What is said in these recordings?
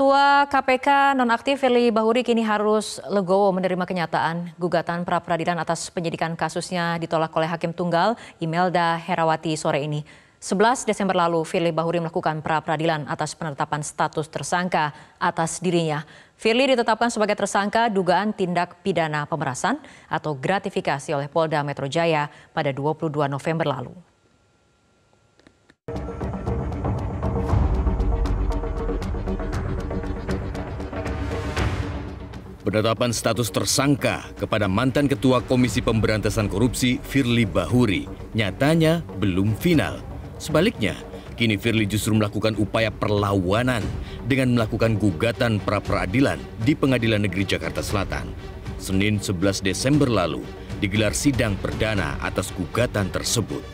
Ketua KPK nonaktif Firly Bahuri kini harus legowo menerima kenyataan gugatan pra-peradilan atas penyidikan kasusnya ditolak oleh Hakim Tunggal Imelda Herawati sore ini. 11 Desember lalu, Firly Bahuri melakukan pra-peradilan atas penetapan status tersangka atas dirinya. Firly ditetapkan sebagai tersangka dugaan tindak pidana pemerasan atau gratifikasi oleh Polda Metro Jaya pada 22 November lalu. Penetapan status tersangka kepada mantan Ketua Komisi Pemberantasan Korupsi Firly Bahuri nyatanya belum final. Sebaliknya, kini Firly justru melakukan upaya perlawanan dengan melakukan gugatan pra-peradilan di Pengadilan Negeri Jakarta Selatan. Senin 11 Desember lalu digelar sidang perdana atas gugatan tersebut.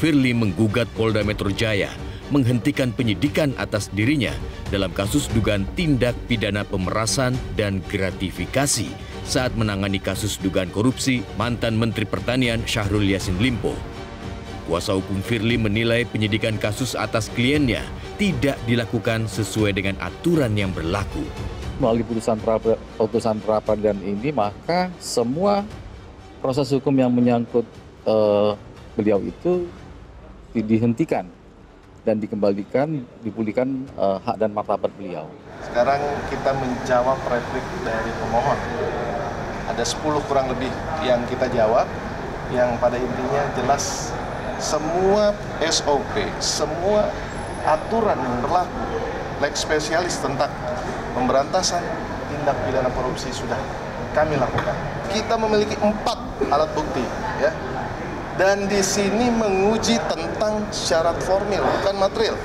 Firly menggugat Polda Metro Jaya menghentikan penyidikan atas dirinya dalam kasus dugaan tindak pidana pemerasan dan gratifikasi saat menangani kasus dugaan korupsi mantan Menteri Pertanian Syahrul Yassin Limpo. Kuasa hukum Firly menilai penyidikan kasus atas kliennya tidak dilakukan sesuai dengan aturan yang berlaku. Melalui putusan pra-peradilan ini, maka semua proses hukum yang menyangkut beliau itu dihentikan dan dipulihkan hak dan martabat beliau. Sekarang kita menjawab replik dari pemohon. Ada 10 kurang lebih yang kita jawab, yang pada intinya jelas semua SOP, semua aturan yang berlaku, lex spesialis tentang pemberantasan tindak pidana korupsi sudah kami lakukan. Kita memiliki 4 alat bukti, ya. Dan di sini menguji tentang syarat formil, bukan material.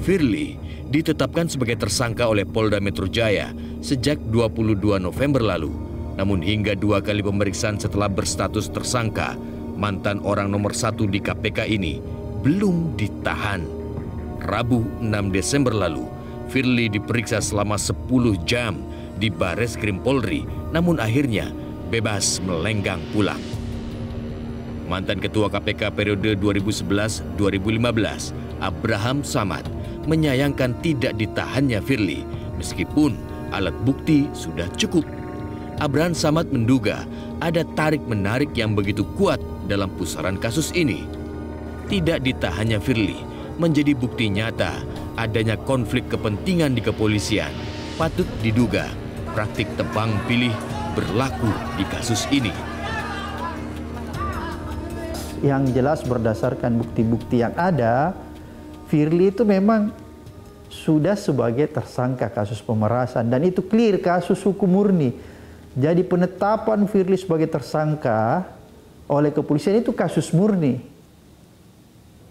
Firly ditetapkan sebagai tersangka oleh Polda Metro Jaya sejak 22 November lalu. Namun hingga 2 kali pemeriksaan setelah berstatus tersangka, mantan orang nomor 1 di KPK ini belum ditahan. Rabu 6 Desember lalu, Firly diperiksa selama 10 jam di Bareskrim Polri, namun akhirnya bebas melenggang pulang. Mantan Ketua KPK periode 2011-2015, Abraham Samad, menyayangkan tidak ditahannya Firly, meskipun alat bukti sudah cukup. Abraham Samad menduga ada tarik-menarik yang begitu kuat dalam pusaran kasus ini. Tidak ditahannya Firly menjadi bukti nyata adanya konflik kepentingan di kepolisian. Patut diduga praktik tebang pilih berlaku di kasus ini. Yang jelas berdasarkan bukti-bukti yang ada, Firly itu memang sudah sebagai tersangka kasus pemerasan dan itu clear kasus hukum murni. Jadi penetapan Firly sebagai tersangka oleh kepolisian itu kasus murni.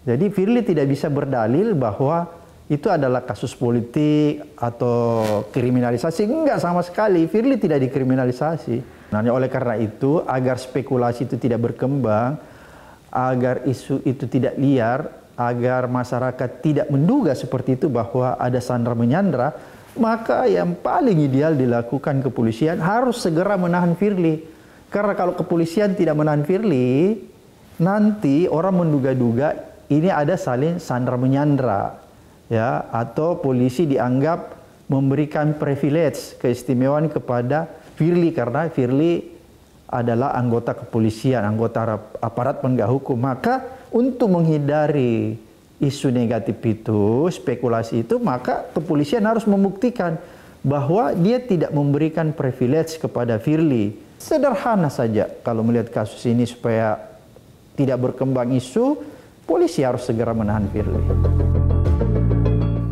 Jadi Firly tidak bisa berdalil bahwa itu adalah kasus politik atau kriminalisasi. Enggak sama sekali, Firly tidak dikriminalisasi. Nah, oleh karena itu, agar spekulasi itu tidak berkembang, agar isu itu tidak liar, agar masyarakat tidak menduga seperti itu bahwa ada sandra-menyandra, maka yang paling ideal dilakukan kepolisian harus segera menahan Firly. Karena kalau kepolisian tidak menahan Firly, nanti orang menduga-duga ini ada saling sandra-menyandra, ya, atau polisi dianggap memberikan privilege, keistimewaan kepada Firly karena Firly adalah anggota kepolisian, anggota aparat penegak hukum. Maka untuk menghindari isu negatif itu, spekulasi itu, maka kepolisian harus membuktikan bahwa dia tidak memberikan privilege kepada Firly. Sederhana saja kalau melihat kasus ini supaya tidak berkembang isu, polisi harus segera menahan Firly.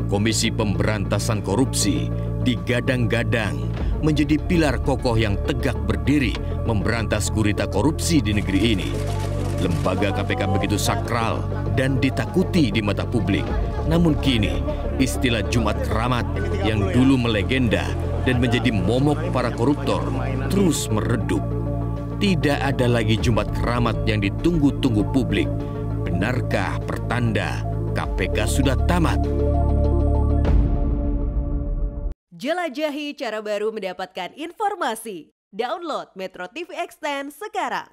Komisi Pemberantasan Korupsi digadang-gadang menjadi pilar kokoh yang tegak berdiri memberantas gurita korupsi di negeri ini. Lembaga KPK begitu sakral dan ditakuti di mata publik. Namun kini, istilah Jumat Keramat yang dulu melegenda dan menjadi momok para koruptor terus meredup. Tidak ada lagi Jumat Keramat yang ditunggu-tunggu publik. Benarkah pertanda KPK sudah tamat? Jelajahi cara baru mendapatkan informasi. Download Metro TV Extend sekarang.